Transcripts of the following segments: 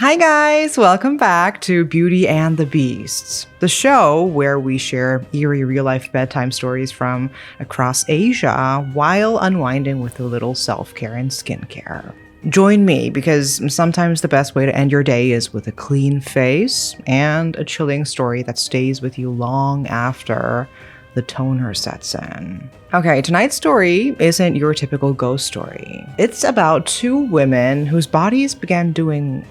Hi guys, welcome back to Beauty and the Beasts, the show where we share eerie real-life bedtime stories from across Asia while unwinding with a little self-care and skincare. Join me because sometimes the best way to end your day is with a clean face and a chilling story that stays with you long after the toner sets in. Okay, tonight's story isn't your typical ghost story. It's about two women whose bodies began doing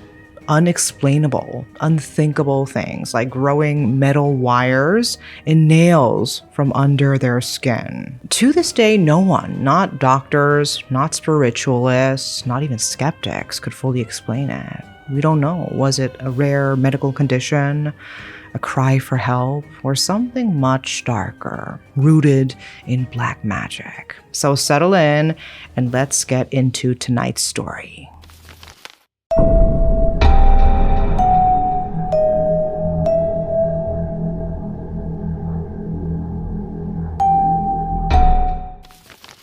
unexplainable, unthinkable things like growing metal wires and nails from under their skin. To this day, no one, not doctors, not spiritualists, not even skeptics, could fully explain it. We don't know. Was it a rare medical condition, a cry for help, or something much darker, rooted in black magic? So settle in and let's get into tonight's story.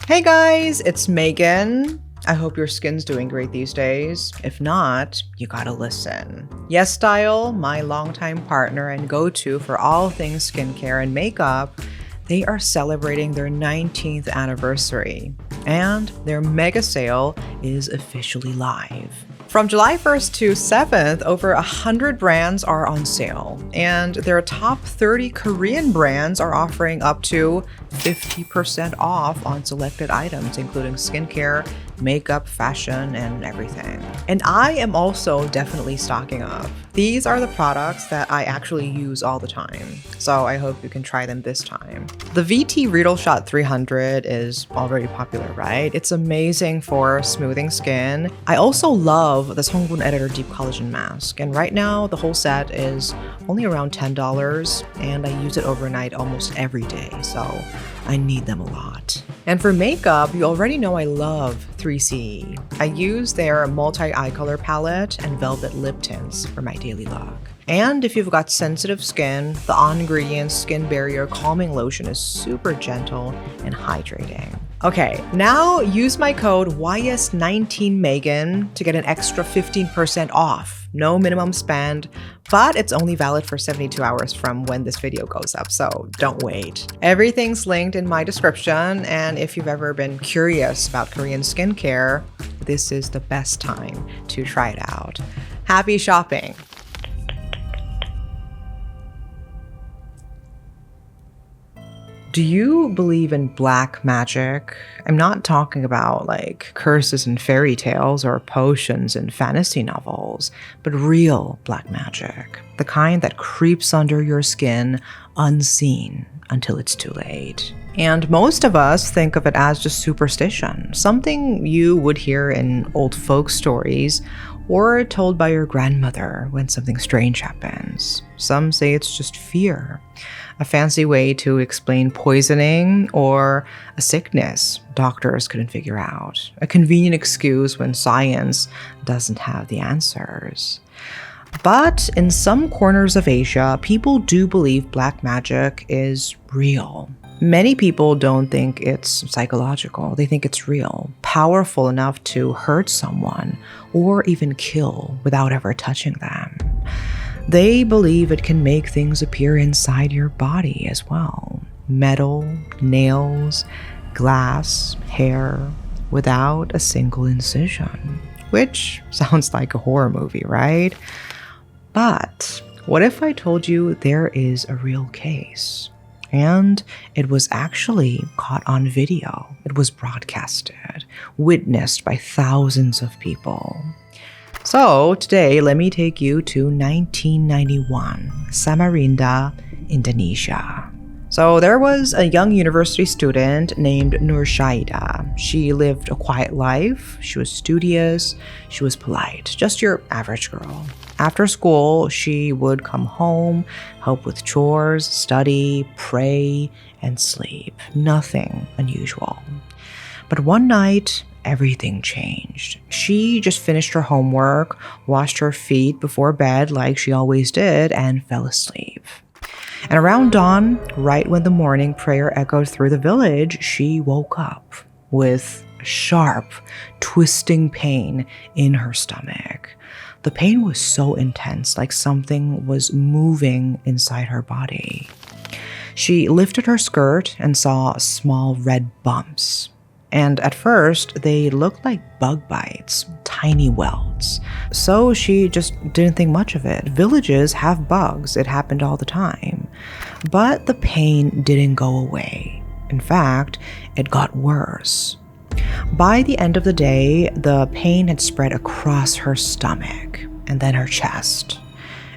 Hey guys, it's Megan. I hope your skin's doing great these days. If not, you gotta listen. YesStyle, my longtime partner and go-to for all things skincare and makeup, they are celebrating their 19th anniversary, and their mega sale is officially live. From July 1st to 7th, over 100 brands are on sale, and their top 30 Korean brands are offering up to 50% off on selected items, including skincare, makeup, fashion, and everything. And I am also definitely stocking up. These are the products that I actually use all the time, so I hope you can try them this time. The VT Riedel Shot 300 is already popular, right? It's amazing for smoothing skin. I also love the Songbun Editor Deep Collagen Mask, and right now the whole set is only around $10, and I use it overnight almost every day, so I need them a lot. And for makeup, you already know I love 3CE. I use their multi-eye color palette and velvet lip tints for my daily look. And if you've got sensitive skin, the on-ingredient skin barrier calming lotion is super gentle and hydrating. Okay, now use my code YS19Megan to get an extra 15% off. No minimum spend, but it's only valid for 72 hours from when this video goes up, so don't wait. Everything's linked in my description, and if you've ever been curious about Korean skincare, this is the best time to try it out. Happy shopping! Do you believe in black magic? I'm not talking about like curses and fairy tales or potions and fantasy novels, but real black magic. The kind that creeps under your skin unseen until it's too late. And most of us think of it as just superstition, something you would hear in old folk stories or told by your grandmother when something strange happens. Some say it's just fear, a fancy way to explain poisoning or a sickness doctors couldn't figure out, a convenient excuse when science doesn't have the answers. But in some corners of Asia, people do believe black magic is real. Many people don't think it's psychological. They think it's real, powerful enough to hurt someone or even kill without ever touching them. They believe it can make things appear inside your body as well. Metal, nails, glass, hair, without a single incision. Which sounds like a horror movie, right? But what if I told you there is a real case? And it was actually caught on video. It was broadcasted, witnessed by thousands of people. So today, let me take you to 1991, Samarinda, Indonesia. So there was a young university student named Shayida. She lived a quiet life. She was studious. She was polite, just your average girl. After school, she would come home, help with chores, study, pray, and sleep. Nothing unusual. But one night, everything changed. She just finished her homework, washed her feet before bed like she always did, and fell asleep. And around dawn, right when the morning prayer echoed through the village, she woke up with a sharp, twisting pain in her stomach. The pain was so intense, like something was moving inside her body. She lifted her skirt and saw small red bumps. And at first, they looked like bug bites, tiny welts. So she just didn't think much of it. Villages have bugs, it happened all the time. But the pain didn't go away. In fact, it got worse. By the end of the day, the pain had spread across her stomach and then her chest.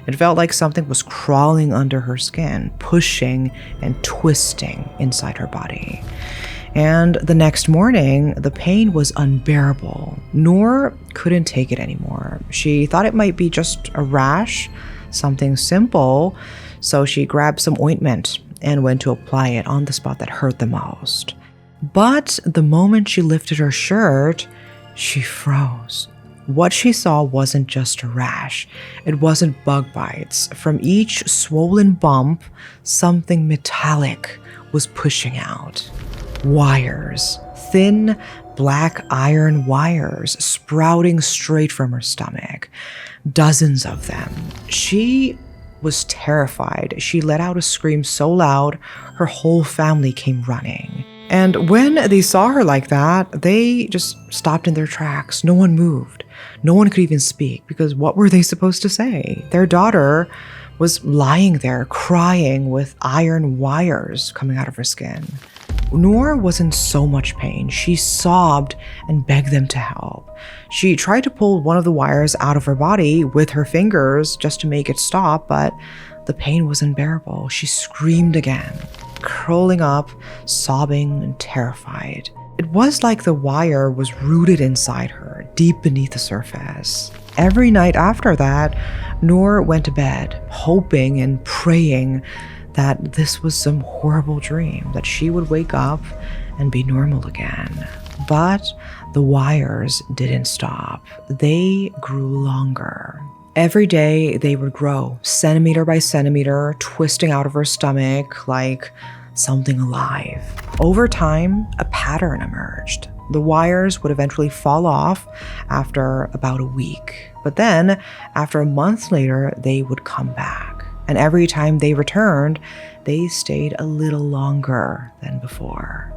It felt like something was crawling under her skin, pushing and twisting inside her body. And the next morning, the pain was unbearable. Noor couldn't take it anymore. She thought it might be just a rash, something simple, so she grabbed some ointment and went to apply it on the spot that hurt the most. But the moment she lifted her shirt, she froze. What she saw wasn't just a rash. It wasn't bug bites. From each swollen bump, something metallic was pushing out. Wires. Thin, black iron wires sprouting straight from her stomach. Dozens of them. She was terrified. She let out a scream so loud, her whole family came running. And when they saw her like that, they just stopped in their tracks. No one moved. No one could even speak because what were they supposed to say? Their daughter was lying there crying with iron wires coming out of her skin. Noor was in so much pain. She sobbed and begged them to help. She tried to pull one of the wires out of her body with her fingers just to make it stop, but the pain was unbearable. She screamed again, curling up, sobbing and terrified. It was like the wire was rooted inside her, deep beneath the surface. Every night after that, Noor went to bed, hoping and praying that this was some horrible dream, that she would wake up and be normal again. But the wires didn't stop. They grew longer. Every day they would grow, centimeter by centimeter, twisting out of her stomach like something alive. Over time, a pattern emerged. The wires would eventually fall off after about a week. But then, after a month later, they would come back. And every time they returned, they stayed a little longer than before.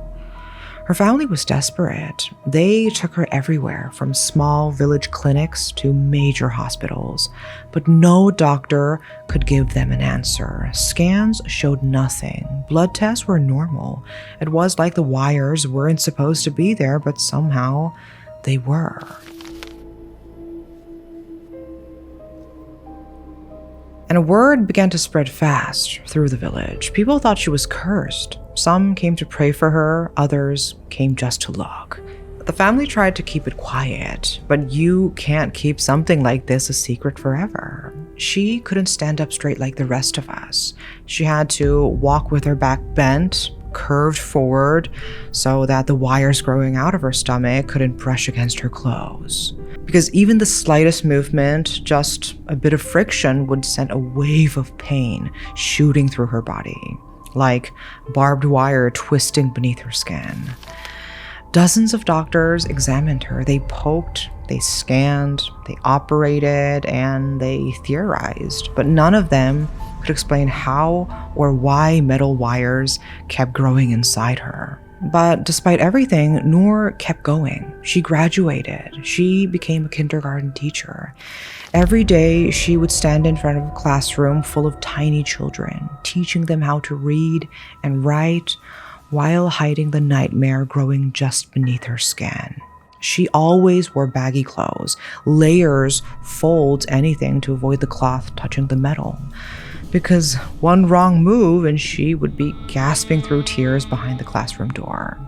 Her family was desperate. They took her everywhere, from small village clinics to major hospitals, but no doctor could give them an answer. Scans showed nothing. Blood tests were normal. It was like the wires weren't supposed to be there, but somehow they were. And a word began to spread fast through the village. People thought she was cursed. Some came to pray for her, others came just to look. The family tried to keep it quiet, but you can't keep something like this a secret forever. She couldn't stand up straight like the rest of us. She had to walk with her back bent, curved forward, so that the wires growing out of her stomach couldn't brush against her clothes. Because even the slightest movement, just a bit of friction, would send a wave of pain shooting through her body, like barbed wire twisting beneath her skin. Dozens of doctors examined her. They poked, they scanned, they operated, and they theorized, but none of them could explain how or why metal wires kept growing inside her. But despite everything, Noor kept going. She graduated. She became a kindergarten teacher. Every day, she would stand in front of a classroom full of tiny children, teaching them how to read and write while hiding the nightmare growing just beneath her skin. She always wore baggy clothes, layers, folds, anything to avoid the cloth touching the metal. Because one wrong move and she would be gasping through tears behind the classroom door.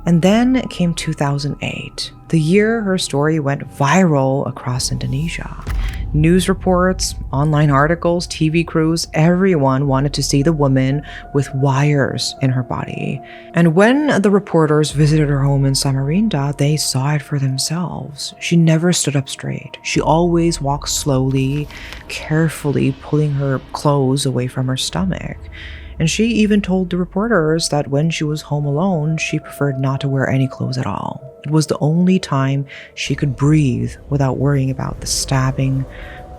And then came 2008, the year her story went viral across Indonesia. News reports, online articles, TV crews, everyone wanted to see the woman with wires in her body. And when the reporters visited her home in Samarinda, they saw it for themselves. She never stood up straight. She always walked slowly, carefully pulling her clothes away from her stomach. And she even told the reporters that when she was home alone, she preferred not to wear any clothes at all. It was the only time she could breathe without worrying about the stabbing,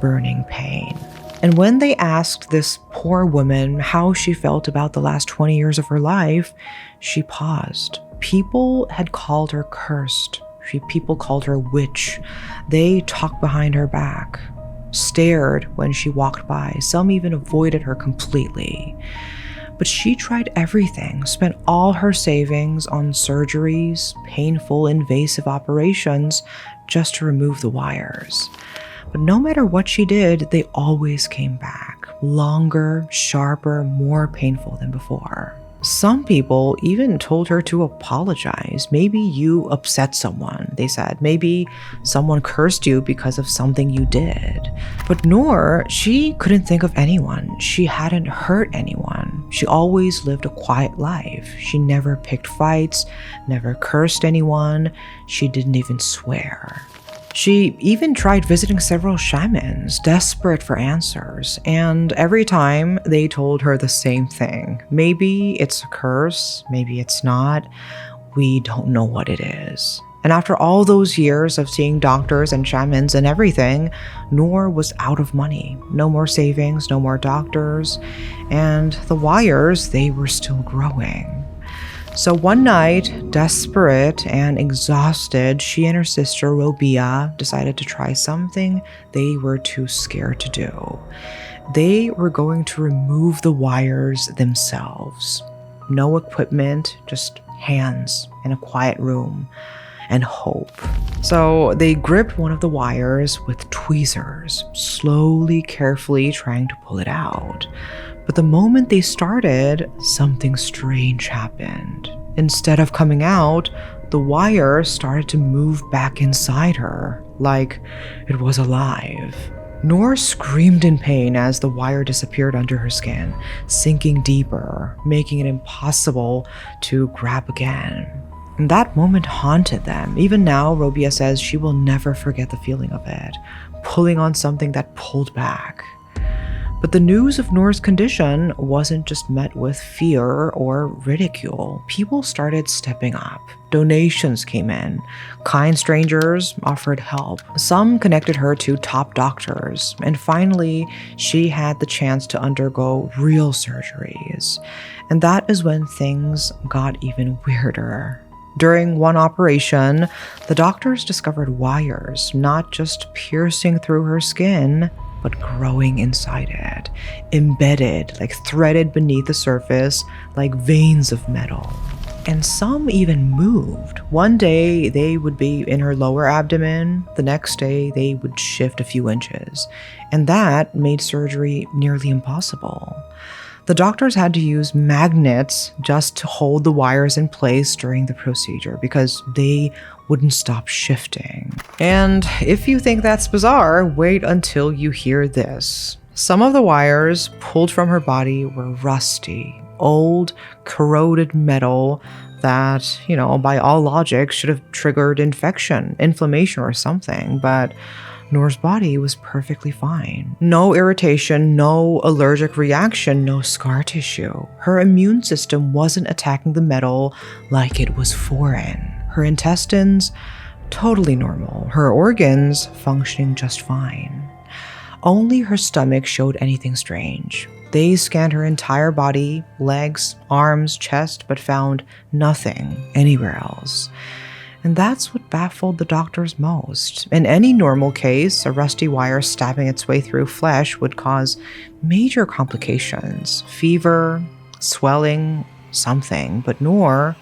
burning pain. And when they asked this poor woman how she felt about the last 20 years of her life, she paused. People had called her cursed. People called her witch. They talked behind her back, stared when she walked by. Some even avoided her completely. But she tried everything, spent all her savings on surgeries, painful, invasive operations just to remove the wires. But no matter what she did, they always came back. Longer, sharper, more painful than before. Some people even told her to apologize. Maybe you upset someone, they said. Maybe someone cursed you because of something you did. But Noor, she couldn't think of anyone. She hadn't hurt anyone. She always lived a quiet life. She never picked fights, never cursed anyone. She didn't even swear. She even tried visiting several shamans, desperate for answers, and every time they told her the same thing. Maybe it's a curse, maybe it's not. We don't know what it is. And after all those years of seeing doctors and shamans and everything, Noor was out of money. No more savings, no more doctors, and the wires, they were still growing. So one night, desperate and exhausted, she and her sister, Robia, decided to try something they were too scared to do. They were going to remove the wires themselves. No equipment, just hands in a quiet room and hope. So they gripped one of the wires with tweezers, slowly, carefully trying to pull it out. But the moment they started, something strange happened. Instead of coming out, the wire started to move back inside her, like it was alive. Noor screamed in pain as the wire disappeared under her skin, sinking deeper, making it impossible to grab again. And that moment haunted them. Even now, Robia says she will never forget the feeling of it, pulling on something that pulled back. But the news of Noor's condition wasn't just met with fear or ridicule. People started stepping up. Donations came in. Kind strangers offered help. Some connected her to top doctors. And finally, she had the chance to undergo real surgeries. And that is when things got even weirder. During one operation, the doctors discovered wires, not just piercing through her skin, but growing inside it, embedded, like threaded beneath the surface, like veins of metal. And some even moved. One day they would be in her lower abdomen, the next day they would shift a few inches. And that made surgery nearly impossible. The doctors had to use magnets just to hold the wires in place during the procedure because they wouldn't stop shifting. And if you think that's bizarre, wait until you hear this. Some of the wires pulled from her body were rusty, old, corroded metal that, by all logic should have triggered infection, inflammation or something, but Noor's body was perfectly fine. No irritation, no allergic reaction, no scar tissue. Her immune system wasn't attacking the metal like it was foreign. Her intestines, totally normal. Her organs functioning just fine. Only her stomach showed anything strange. They scanned her entire body, legs, arms, chest, but found nothing anywhere else. And that's what baffled the doctors most. In any normal case, a rusty wire stabbing its way through flesh would cause major complications. Fever, swelling, something. But Noor,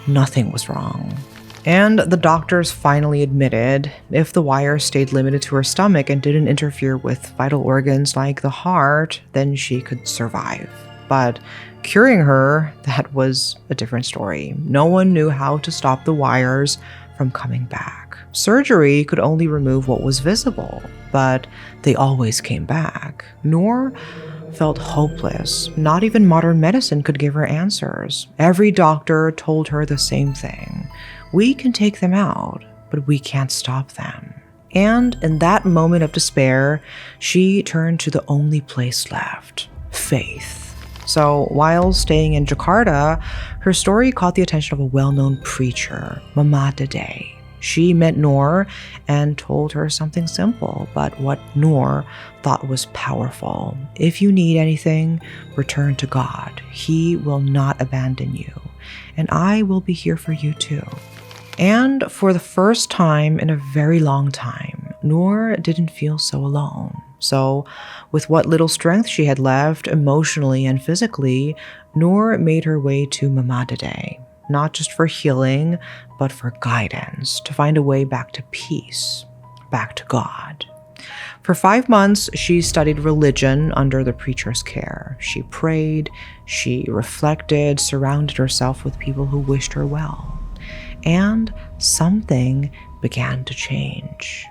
nothing was wrong. And the doctors finally admitted if the wire stayed limited to her stomach and didn't interfere with vital organs like the heart, then she could survive. But curing her, that was a different story. No one knew how to stop the wires from coming back. Surgery could only remove what was visible, but they always came back. Noor felt hopeless. Not even modern medicine could give her answers. Every doctor told her the same thing. We can take them out, but we can't stop them. And in that moment of despair, she turned to the only place left: faith. So while staying in Jakarta, her story caught the attention of a well-known preacher, Mama Dede. She met Noor and told her something simple, but what Noor thought was powerful. If you need anything, return to God. He will not abandon you, and I will be here for you too. And for the first time in a very long time, Noor didn't feel so alone. So, with what little strength she had left, emotionally and physically, Noor made her way to Mama Dede, not just for healing, but for guidance, to find a way back to peace, back to God. For 5 months, she studied religion under the preacher's care. She prayed, she reflected, surrounded herself with people who wished her well. And something began to change.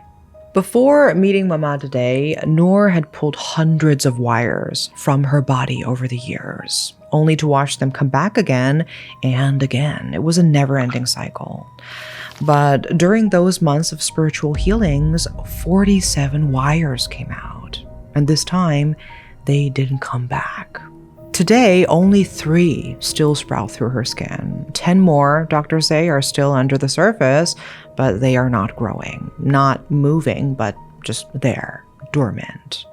Before meeting Mama Dede, Noor had pulled hundreds of wires from her body over the years, only to watch them come back again and again. It was a never-ending cycle. But during those months of spiritual healings, 47 wires came out. And this time, they didn't come back. Today, only 3 still sprout through her skin. 10 more, doctors say, are still under the surface, but they are not growing, not moving, but just there, dormant.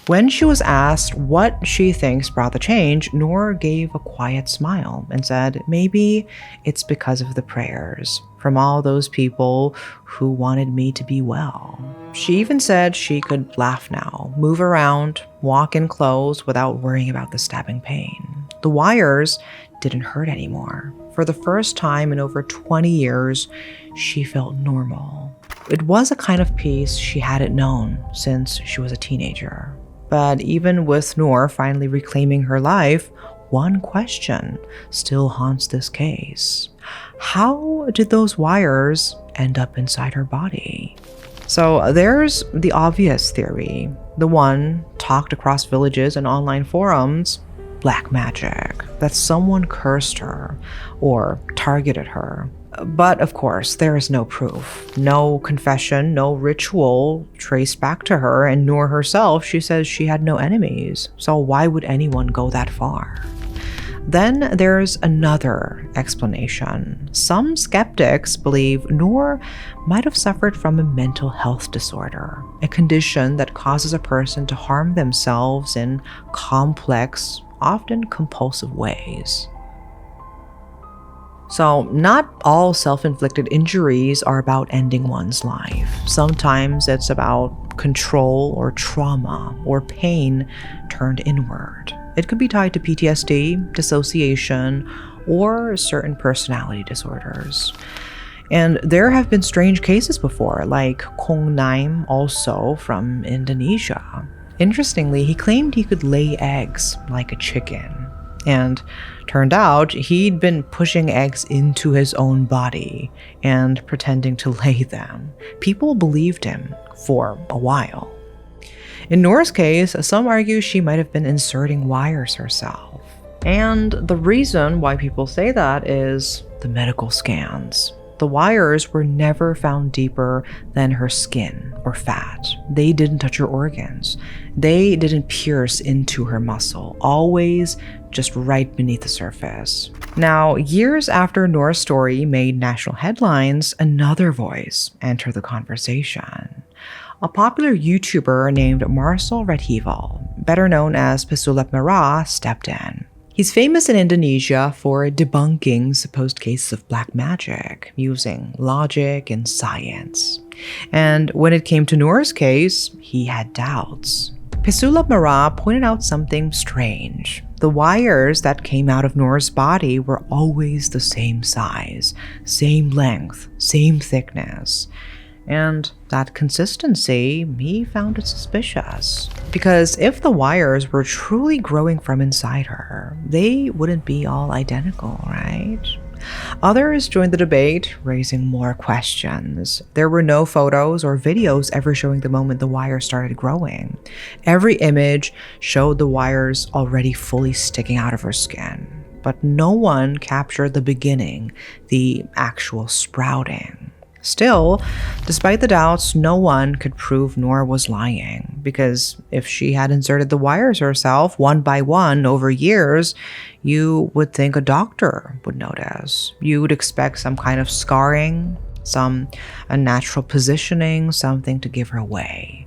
When she was asked what she thinks brought the change, Noor gave a quiet smile and said, maybe it's because of the prayers from all those people who wanted me to be well. She even said she could laugh now, move around, walk in clothes without worrying about the stabbing pain. The wires didn't hurt anymore. For the first time in over 20 years, she felt normal. It was a kind of peace she hadn't known since she was a teenager. But even with Noor finally reclaiming her life, one question still haunts this case. How did those wires end up inside her body? So there's the obvious theory, the one talked across villages and online forums, black magic, that someone cursed her or targeted her. But of course, there is no proof, no confession, no ritual traced back to her, and Noor herself, she says she had no enemies. So why would anyone go that far? Then there's another explanation. Some skeptics believe Noor might have suffered from a mental health disorder, a condition that causes a person to harm themselves in complex, often compulsive ways. So, not all self-inflicted injuries are about ending one's life. Sometimes it's about control or trauma or pain turned inward. It could be tied to PTSD, dissociation, or certain personality disorders. And there have been strange cases before, like Kong Naim, also from Indonesia. Interestingly, he claimed he could lay eggs like a chicken. And turned out he'd been pushing eggs into his own body and pretending to lay them. People believed him for a while. In Noor's case, some argue she might have been inserting wires herself. And the reason why people say that is the medical scans. The wires were never found deeper than her skin or fat. They didn't touch her organs. They didn't pierce into her muscle, always just right beneath the surface. Now, years after Noor's story made national headlines, another voice entered the conversation. A popular YouTuber named Marcel Redhival, better known as Pesulap Merah, stepped in. He's famous in Indonesia for debunking supposed cases of black magic using logic and science. And when it came to Noor's case, he had doubts. Pesulap Merah pointed out something strange. The wires that came out of Noor's body were always the same size, same length, same thickness. And that consistency, he found it suspicious. Because if the wires were truly growing from inside her, they wouldn't be all identical, right? Others joined the debate, raising more questions. There were no photos or videos ever showing the moment the wires started growing. Every image showed the wires already fully sticking out of her skin. But no one captured the beginning, the actual sprouting. Still, despite the doubts, no one could prove Noor was lying, because if she had inserted the wires herself one by one over years, you would think a doctor would notice. You would expect some kind of scarring, some unnatural positioning, something to give her away.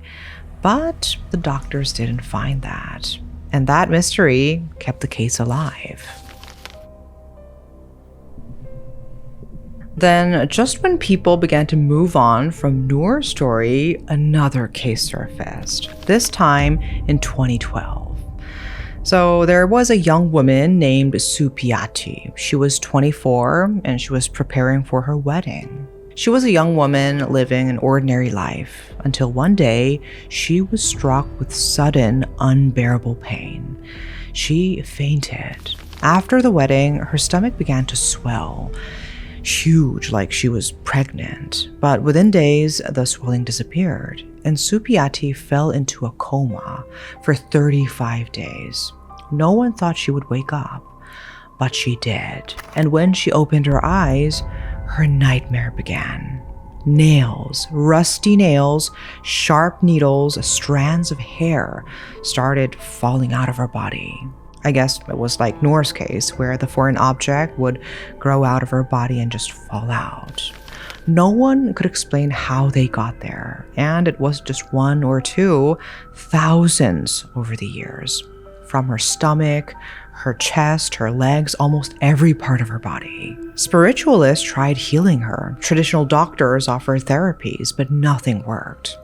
But the doctors didn't find that, and that mystery kept the case alive. Then, just when people began to move on from Noor's story, another case surfaced, this time in 2012. So, there was a young woman named Supiyati. She was 24 and she was preparing for her wedding. She was a young woman living an ordinary life until one day she was struck with sudden, unbearable pain. She fainted. After the wedding, her stomach began to swell. Huge, like she was pregnant, but within days, the swelling disappeared, and Supiyati fell into a coma for 35 days. No one thought she would wake up, but she did, and when she opened her eyes, her nightmare began. Nails, rusty nails, sharp needles, strands of hair started falling out of her body. I guess it was like Noor's case, where the foreign object would grow out of her body and just fall out. No one could explain how they got there, and it wasn't just one or two, thousands over the years. From her stomach, her chest, her legs, almost every part of her body. Spiritualists tried healing her. Traditional doctors offered therapies, but nothing worked.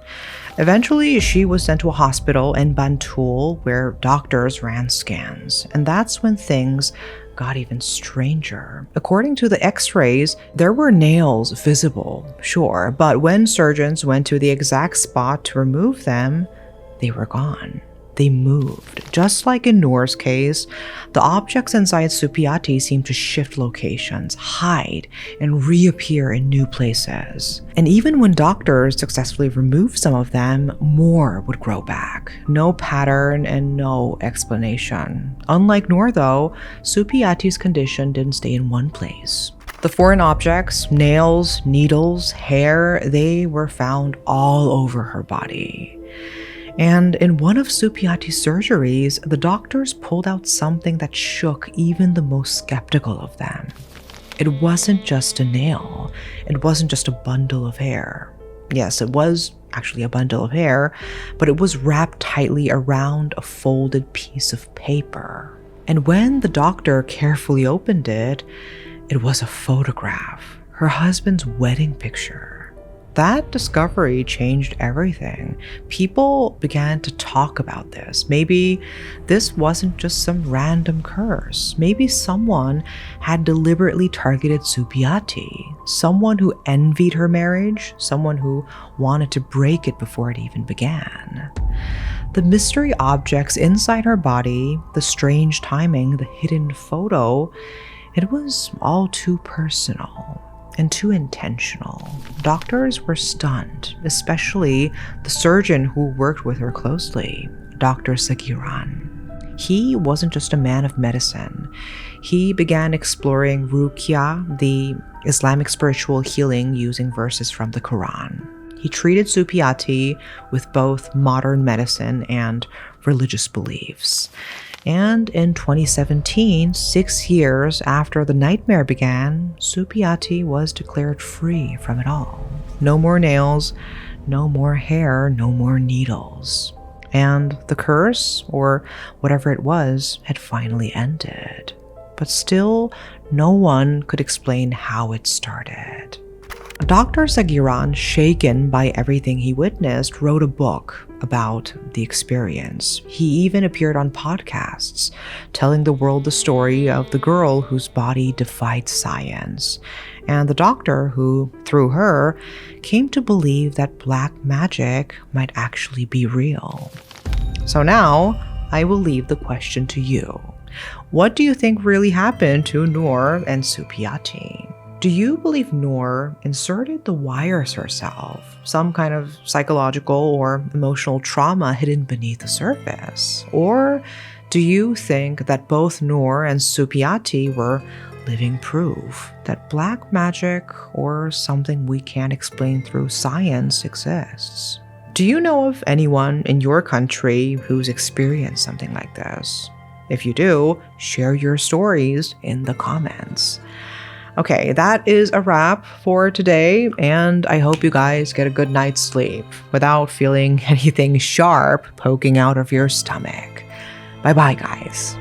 Eventually, she was sent to a hospital in Bantul where doctors ran scans, and that's when things got even stranger. According to the x-rays, there were nails visible, sure, but when surgeons went to the exact spot to remove them, they were gone. They moved. Just like in Noor's case, the objects inside Supiyati seemed to shift locations, hide, and reappear in new places. And even when doctors successfully removed some of them, more would grow back. No pattern and no explanation. Unlike Noor, though, Supiyati's condition didn't stay in one place. The foreign objects, nails, needles, hair, they were found all over her body. And in one of Supiyati's surgeries, the doctors pulled out something that shook even the most skeptical of them. It wasn't just a nail. It wasn't just a bundle of hair. Yes, it was actually a bundle of hair, but it was wrapped tightly around a folded piece of paper. And when the doctor carefully opened it, it was a photograph, her husband's wedding picture. That discovery changed everything. People began to talk about this. Maybe this wasn't just some random curse. Maybe someone had deliberately targeted Supiyati. Someone who envied her marriage. Someone who wanted to break it before it even began. The mystery objects inside her body, the strange timing, the hidden photo, it was all too personal and too intentional. Doctors were stunned, especially the surgeon who worked with her closely, Dr. Sagiran. He wasn't just a man of medicine. He began exploring Ruqya, the Islamic spiritual healing using verses from the Quran. He treated Supiyati with both modern medicine and religious beliefs. And in 2017, 6 years after the nightmare began, Supiyati was declared free from it all. No more nails, no more hair, no more needles. And the curse, or whatever it was, had finally ended. But still, no one could explain how it started. Dr. Sagiran, shaken by everything he witnessed, wrote a book about the experience. He even appeared on podcasts, telling the world the story of the girl whose body defied science, and the doctor who, through her, came to believe that black magic might actually be real. So now, I will leave the question to you. What do you think really happened to Noor and Supiyati? Do you believe Noor inserted the wires herself, some kind of psychological or emotional trauma hidden beneath the surface? Or do you think that both Noor and Supiyati were living proof that black magic, or something we can't explain through science, exists. Do you know of anyone in your country who's experienced something like this? If you do, share your stories in the comments. Okay, that is a wrap for today, and I hope you guys get a good night's sleep without feeling anything sharp poking out of your stomach. Bye-bye, guys.